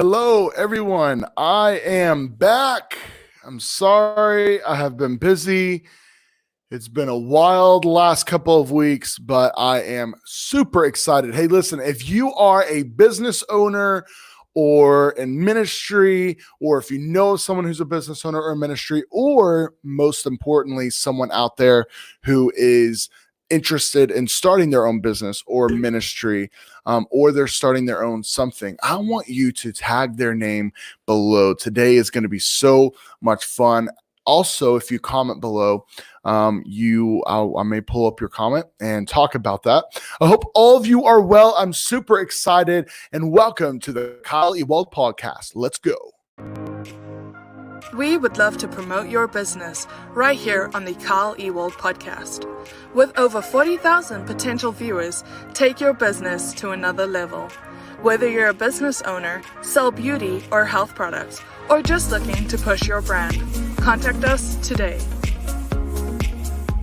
Hello, everyone. I am back. I'm sorry I have been busy. It's been a wild last couple of weeks, but I am super excited. Hey, listen, if you are a business owner or in ministry, or if you know someone who's a business owner or in ministry, or most importantly, someone out there who is interested in starting their own business or ministry, or they're starting their own something, I want you to tag their name below. Today is going to be so much fun. Also, if you comment below, I may pull up your comment and talk about that. I hope all of you are well. I'm super excited, and welcome to the Kyle Ewald podcast. Let's go. We would love to promote your business right here on the Kyle Ewald podcast. With over 40,000 potential viewers, take your business to another level. Whether you're a business owner, sell beauty or health products, or just looking to push your brand, contact us today.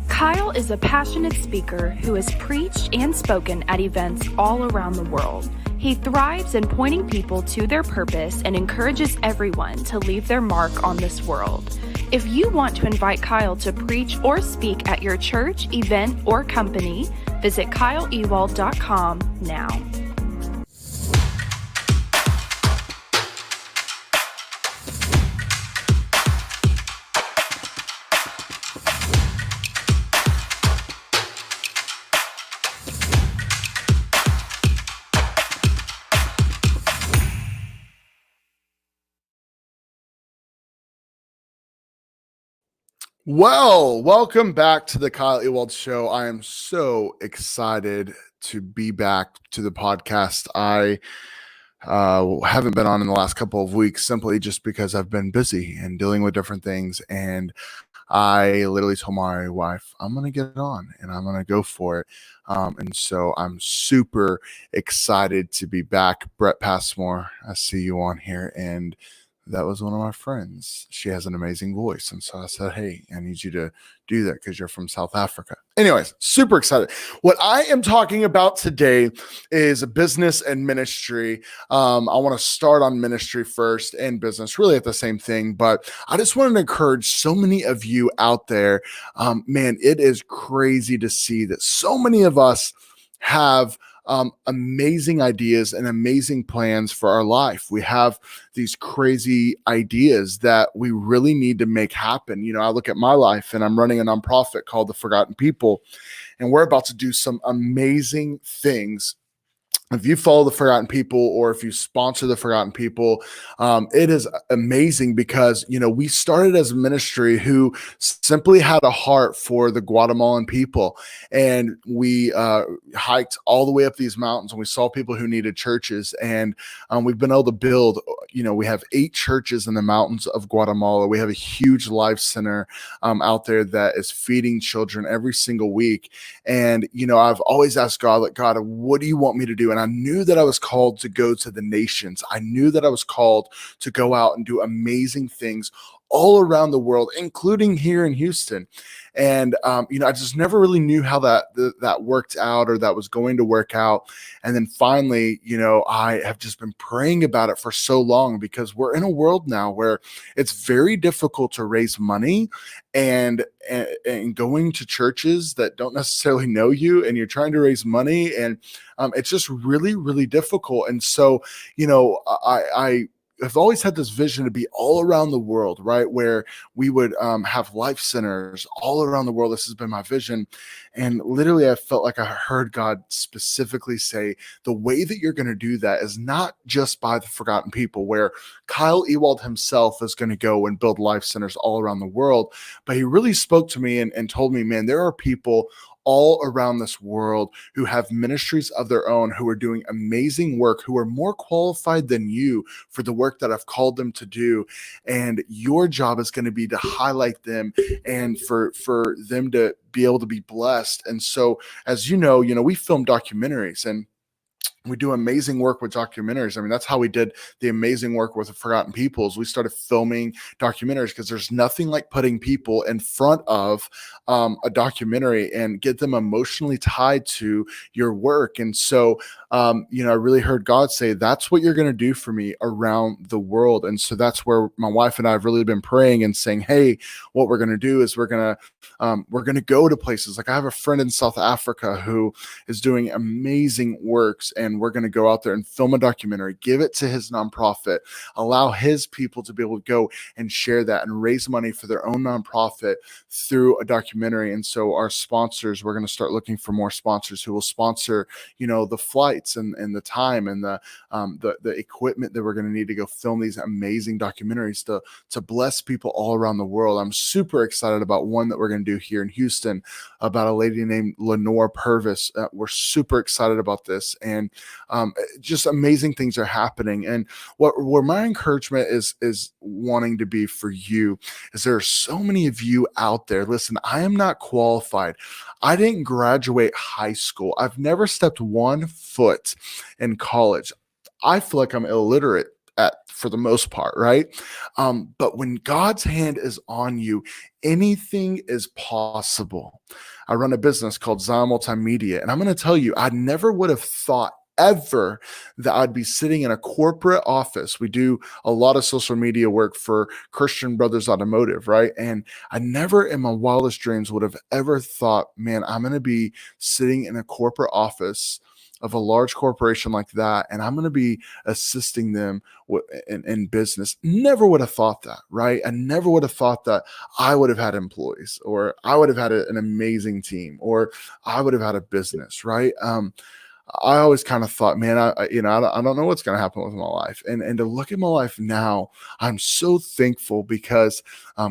Kyle is a passionate speaker who has preached and spoken at events all around the world. He thrives in pointing people to their purpose and encourages everyone to leave their mark on this world. If you want to invite Kyle to preach or speak at your church, event, or company, visit KyleEwald.com now. Well, welcome back to the Kyle Ewald Show. I am so excited to be back to the podcast. I haven't been on in the last couple of weeks simply just because I've been busy and dealing with different things. And I literally told my wife, I'm going to get on and I'm going to go for it. And so I'm super excited to be back. Brett Passmore, I see you on here, and that was one of my friends. She has an amazing voice. And so I said, hey, I need you to do that because you're from South Africa. Anyways, super excited. What I am talking about today is business and ministry. I want to start on ministry first and business, really at the same thing. But I just wanted to encourage so many of you out there. Man, it is crazy to see that so many of us have amazing ideas and amazing plans for our life. We have these crazy ideas that we really need to make happen. You know, I look at my life and I'm running a nonprofit called The Forgotten People, and we're about to do some amazing things. If you follow The Forgotten People or if you sponsor The Forgotten People, it is amazing because, you know, we started as a ministry who simply had a heart for the Guatemalan people. And we hiked all the way up these mountains and we saw people who needed churches. And we've been able to build, you know, we have 8 churches in the mountains of Guatemala. We have a huge life center out there that is feeding children every single week. And, you know, I've always asked God, like, God, what do you want me to do? And I knew that I was called to go to the nations. I knew that I was called to go out and do amazing things all around the world, including here in Houston. And, you know, I just never really knew how that worked out or that was going to work out. And then finally, you know, I have just been praying about it for so long because we're in a world now where it's very difficult to raise money and going to churches that don't necessarily know you, and you're trying to raise money, and it's just really, really difficult. And so, you know, I've always had this vision to be all around the world, right? Where we would have life centers all around the world. This has been my vision. And literally, I felt like I heard God specifically say, the way that you're going to do that is not just by The Forgotten People, where Kyle Ewald himself is going to go and build life centers all around the world. But he really spoke to me and told me, man, there are people all around this world who have ministries of their own, who are doing amazing work, who are more qualified than you for the work that I've called them to do. And your job is going to be to highlight them and for them to be able to be blessed. And so, as you know, we film documentaries, and we do amazing work with documentaries. I mean, that's how we did the amazing work with the Forgotten Peoples. We started filming documentaries because there's nothing like putting people in front of a documentary and get them emotionally tied to your work. And so, I really heard God say, that's what you're going to do for me around the world. And so that's where my wife and I have really been praying and saying, hey, what we're going to do is we're going to go to places. Like I have a friend in South Africa who is doing amazing works, and we're going to go out there and film a documentary, give it to his nonprofit, allow his people to be able to go and share that and raise money for their own nonprofit through a documentary. And so our sponsors, we're going to start looking for more sponsors who will sponsor, the flights and the time and the equipment that we're going to need to go film these amazing documentaries to bless people all around the world. I'm super excited about one that we're going to do here in Houston about a lady named Lenore Purvis. We're super excited about this, and just amazing things are happening. And where my encouragement is wanting to be for you is there are so many of you out there. Listen, I am not qualified. I didn't graduate high school. I've never stepped one foot in college. I feel like I'm illiterate for the most part, right? But when God's hand is on you, anything is possible. I run a business called Zion Multimedia, and I'm going to tell you, I never would have thought ever that I'd be sitting in a corporate office. We do a lot of social media work for Christian Brothers Automotive, right? And I never in my wildest dreams would have ever thought, man, I'm going to be sitting in a corporate office of a large corporation like that, and I'm going to be assisting them in business. Never would have thought that, right? I never would have thought that I would have had employees, or I would have had an amazing team, or I would have had a business, right? I always kind of thought, man, I don't know what's going to happen with my life. And to look at my life now, I'm so thankful because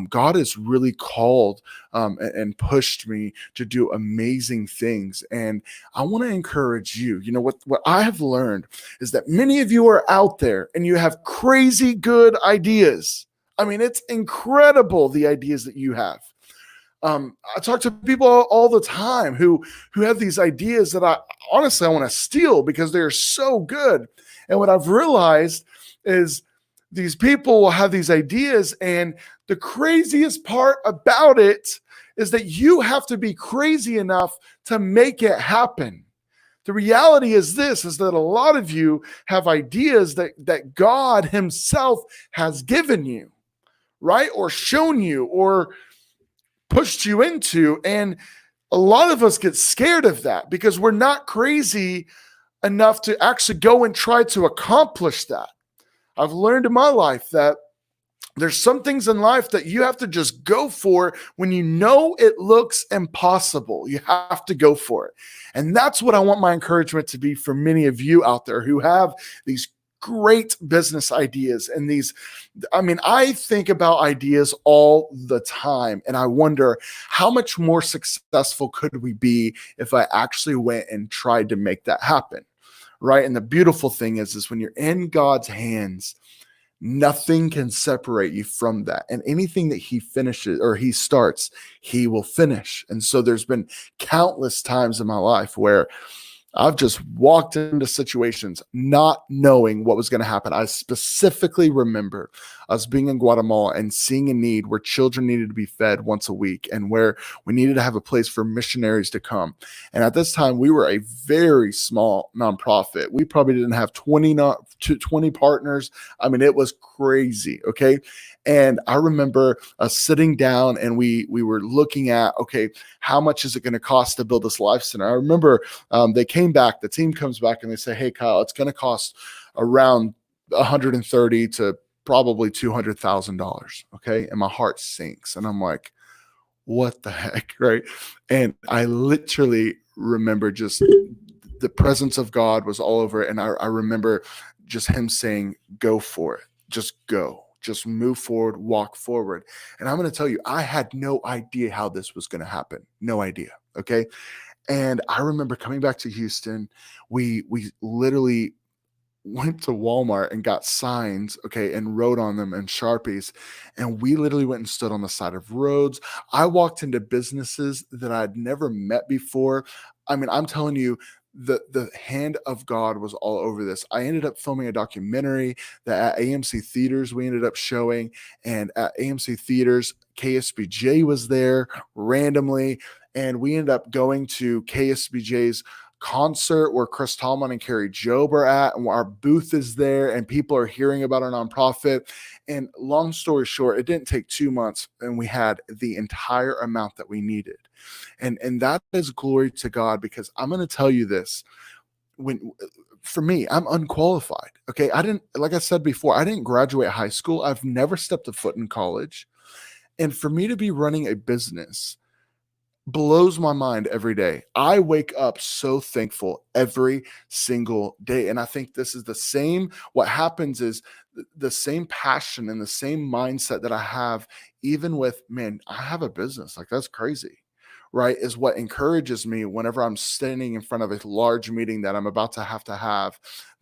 God has really called and pushed me to do amazing things. And I want to encourage you. You know, what I have learned is that many of you are out there and you have crazy good ideas. I mean, it's incredible the ideas that you have. I talk to people all the time who have these ideas that I want to steal because they're so good. And what I've realized is these people will have these ideas, and the craziest part about it is that you have to be crazy enough to make it happen. The reality is that a lot of you have ideas that God himself has given you, right? Or shown you, or pushed you into. And a lot of us get scared of that because we're not crazy enough to actually go and try to accomplish that. I've learned in my life that there's some things in life that you have to just go for when you know it looks impossible. You have to go for it. And that's what I want my encouragement to be for many of you out there who have these great business ideas and I think about ideas all the time, and I wonder how much more successful could we be if I actually went and tried to make that happen, right? And the beautiful thing is when you're in God's hands, nothing can separate you from that. And anything that he finishes or he starts, he will finish. And so there's been countless times in my life where I've just walked into situations not knowing what was going to happen. I specifically remember us being in Guatemala and seeing a need where children needed to be fed once a week and where we needed to have a place for missionaries to come. And at this time, we were a very small nonprofit. We probably didn't have 20 partners. I mean, it was crazy. Okay. And I remember sitting down and we were looking at, okay, how much is it going to cost to build this life center? I remember they came back, the team comes back and they say, hey, Kyle, it's going to cost around $130,000 to probably $200,000. Okay. And my heart sinks. And I'm like, what the heck? Right. And I literally remember just the presence of God was all over it. And I remember just him saying, go for it. Just go. Just move forward, walk forward. And I'm going to tell you, I had no idea how this was going to happen. No idea. Okay. And I remember coming back to Houston. We literally went to Walmart and got signs, okay, and wrote on them and Sharpies. And we literally went and stood on the side of roads. I walked into businesses that I'd never met before. I mean, I'm telling you, the hand of God was all over this. I ended up filming a documentary that at AMC Theaters we ended up showing, and at AMC Theaters, KSBJ was there randomly, and we ended up going to KSBJ's concert where Chris Tomlin and Carrie Job are at, and our booth is there, and people are hearing about our nonprofit. And long story short, it didn't take 2 months, and we had the entire amount that we needed. And that is glory to God, because I'm going to tell you this. For me, I'm unqualified. Okay. Like I said before, I didn't graduate high school. I've never stepped a foot in college. And for me to be running a business blows my mind every day. I wake up so thankful every single day. And I think this is the same. What happens is the same passion and the same mindset that I have, even with, man, I have a business. Like, that's crazy, right? Is what encourages me whenever I'm standing in front of a large meeting that I'm about to have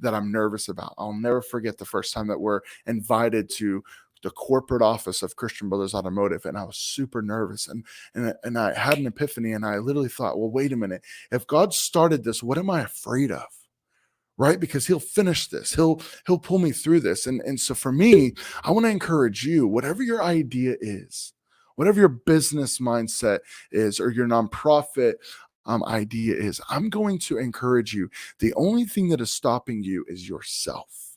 that I'm nervous about. I'll never forget the first time that we're invited to the corporate office of Christian Brothers Automotive, and I was super nervous, and I had an epiphany, and I literally thought, well, wait a minute, if God started this, what am I afraid of? Right? Because he'll finish this. He'll pull me through this. And so for me, I want to encourage you, whatever your idea is, whatever your business mindset is, or your nonprofit idea is, I'm going to encourage you. The only thing that is stopping you is yourself.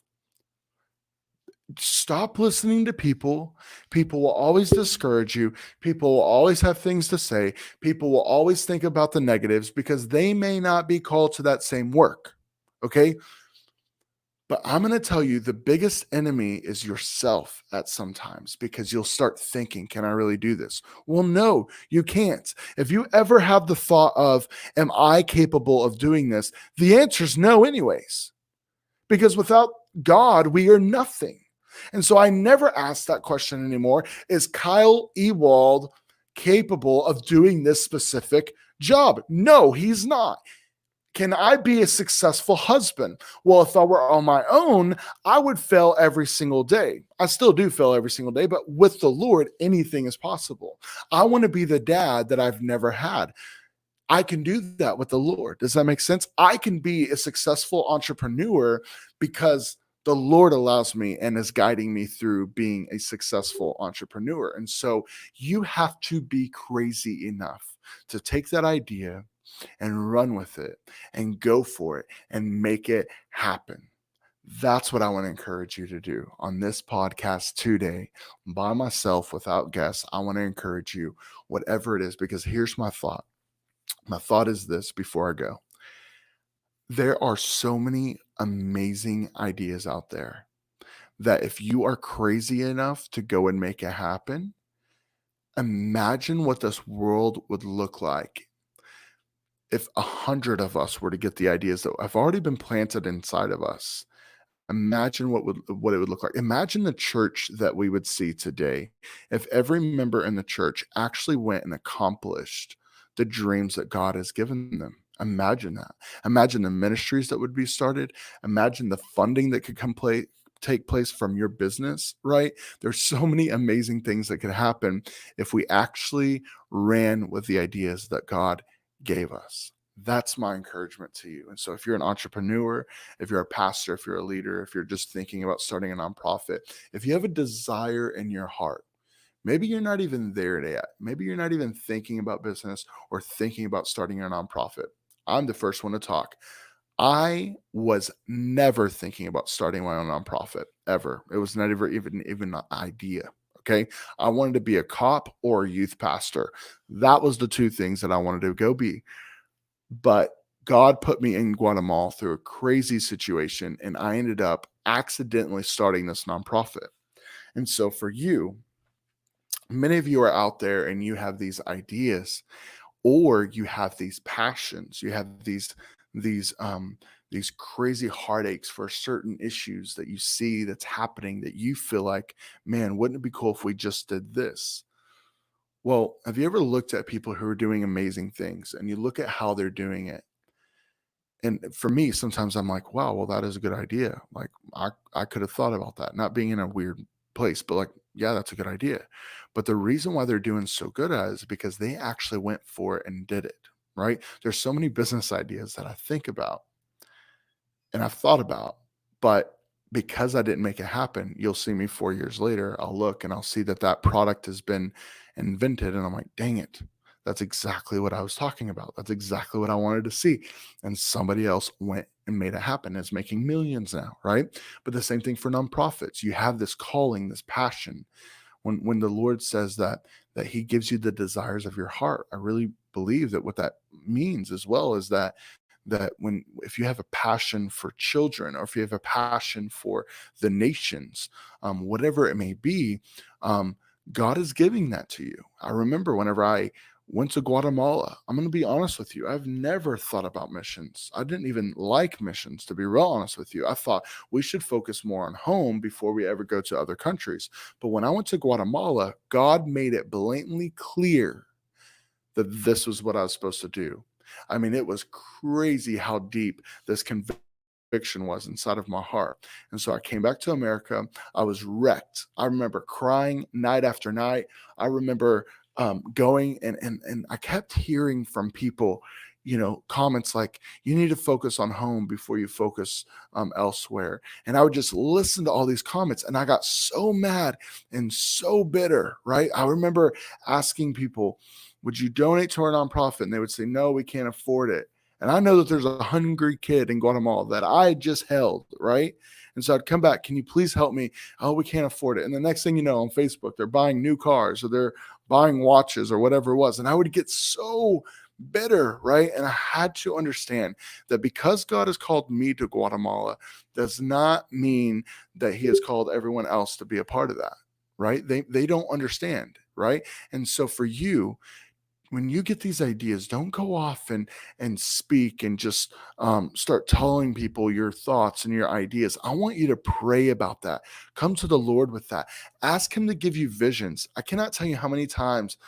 Stop listening to people. People will always discourage you. People will always have things to say. People will always think about the negatives because they may not be called to that same work. Okay. But I'm going to tell you, the biggest enemy is yourself at sometimes, because you'll start thinking, can I really do this? Well, no, you can't. If you ever have the thought of, am I capable of doing this? The answer is no anyways, because without God, we are nothing. And so I never ask that question anymore. Is Kyle Ewald capable of doing this specific job? No, he's not. Can I be a successful husband? Well, if I were on my own, I would fail every single day. I still do fail every single day, but with the Lord, anything is possible. I want to be the dad that I've never had. I can do that with the Lord. Does that make sense? I can be a successful entrepreneur because the Lord allows me and is guiding me through being a successful entrepreneur. And so you have to be crazy enough to take that idea and run with it and go for it and make it happen. That's what I want to encourage you to do on this podcast today, by myself, without guests. I want to encourage you, whatever it is, because here's my thought. My thought is this before I go. There are so many amazing ideas out there that if you are crazy enough to go and make it happen, imagine what this world would look like if 100 of us were to get the ideas that have already been planted inside of us. Imagine what it would look like. Imagine the church that we would see today if every member in the church actually went and accomplished the dreams that God has given them. Imagine that. Imagine the ministries that would be started. Imagine the funding that could take place from your business, right? There's so many amazing things that could happen if we actually ran with the ideas that God gave us. That's my encouragement to you. And so if you're an entrepreneur, if you're a pastor, if you're a leader, if you're just thinking about starting a nonprofit, if you have a desire in your heart, maybe you're not even there yet. Maybe you're not even thinking about business or thinking about starting a nonprofit. I'm the first one to talk. I was never thinking about starting my own nonprofit ever. It was not even an idea. Okay. I wanted to be a cop or a youth pastor. That was the two things that I wanted to go be. But God put me in Guatemala through a crazy situation, and I ended up accidentally starting this nonprofit. And so for you, many of you are out there and you have these ideas, or you have these passions, you have these crazy heartaches for certain issues that you see that's happening, that you feel like, man, wouldn't it be cool if we just did this? Well, have you ever looked at people who are doing amazing things and you look at how they're doing it? And for me, sometimes I'm like, wow, well, that is a good idea. Like I could have thought about that, not being in a weird place, but like, yeah, that's a good idea. But the reason why they're doing so good at it is because they actually went for it and did it, right? There's so many business ideas that I think about and I've thought about, but because I didn't make it happen, you'll see me 4 years later, I'll look and I'll see that that product has been invented, and I'm like, "Dang it. That's exactly what I was talking about. That's exactly what I wanted to see." And somebody else went and made it happen. It's making millions now, right? But the same thing for nonprofits. You have this calling, this passion. When the Lord says that he gives you the desires of your heart, I really believe that what that means as well is that when if you have a passion for children, or if you have a passion for the nations, whatever it may be, um, God is giving that to you. I remember whenever I went to Guatemala, I'm going to be honest with you, I've never thought about missions. I didn't even like missions, to be real honest with you. I thought we should focus more on home before we ever go to other countries. But when I went to Guatemala, God made it blatantly clear that this was what I was supposed to do. I mean, it was crazy how deep this conviction was inside of my heart. And so I came back to America. I was wrecked. I remember crying night after night. I remember going and I kept hearing from people, comments like, "You need to focus on home before you focus elsewhere." And I would just listen to all these comments, and I got so mad and so bitter, right? I remember asking people, "Would you donate to our nonprofit?" And they would say, "No, we can't afford it." And I know that there's a hungry kid in Guatemala that I just held, right? And so I'd come back, "Can you please help me?" "Oh, we can't afford it." And the next thing you know, on Facebook, they're buying new cars, or they're buying watches, or whatever it was. And I would get so bitter, right? And I had to understand that because God has called me to Guatemala does not mean that he has called everyone else to be a part of that, right? They don't understand, right? And so for you, when you get these ideas, don't go off and speak and just start telling people your thoughts and your ideas. I want you to pray about that. Come to the Lord with that. Ask him to give you visions. I cannot tell you how many times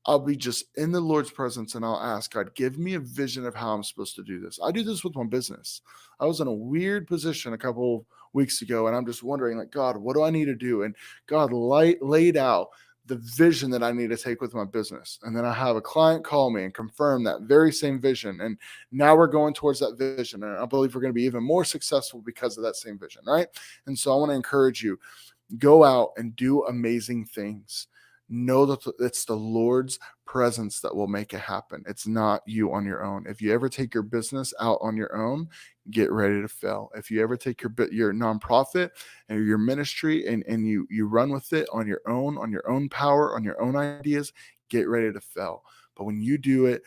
I'll be just in the Lord's presence and I'll ask God, give me a vision of how I'm supposed to do this. I do this with my business. I was in a weird position a couple of weeks ago, and I'm just wondering, like, God, what do I need to do? And God laid out the vision that I need to take with my business. And then I have a client call me and confirm that very same vision. And now we're going towards that vision. And I believe we're going to be even more successful because of that same vision, right? And so I want to encourage you, go out and do amazing things. Know that it's the Lord's presence that will make it happen. It's not you on your own. If you ever take your business out on your own, get ready to fail. If you ever take your nonprofit and your ministry and you run with it on your own power, on your own ideas, get ready to fail. But when you do it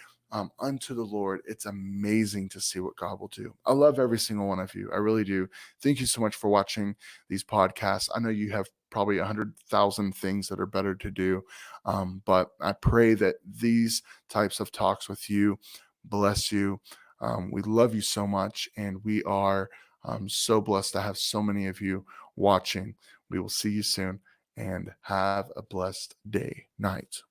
unto the Lord, it's amazing to see what God will do. I love every single one of you. I really do. Thank you so much for watching these podcasts. I know you have probably 100,000 things that are better to do. But I pray that these types of talks with you bless you. We love you so much, and we are so blessed to have so many of you watching. We will see you soon, and have a blessed day, night.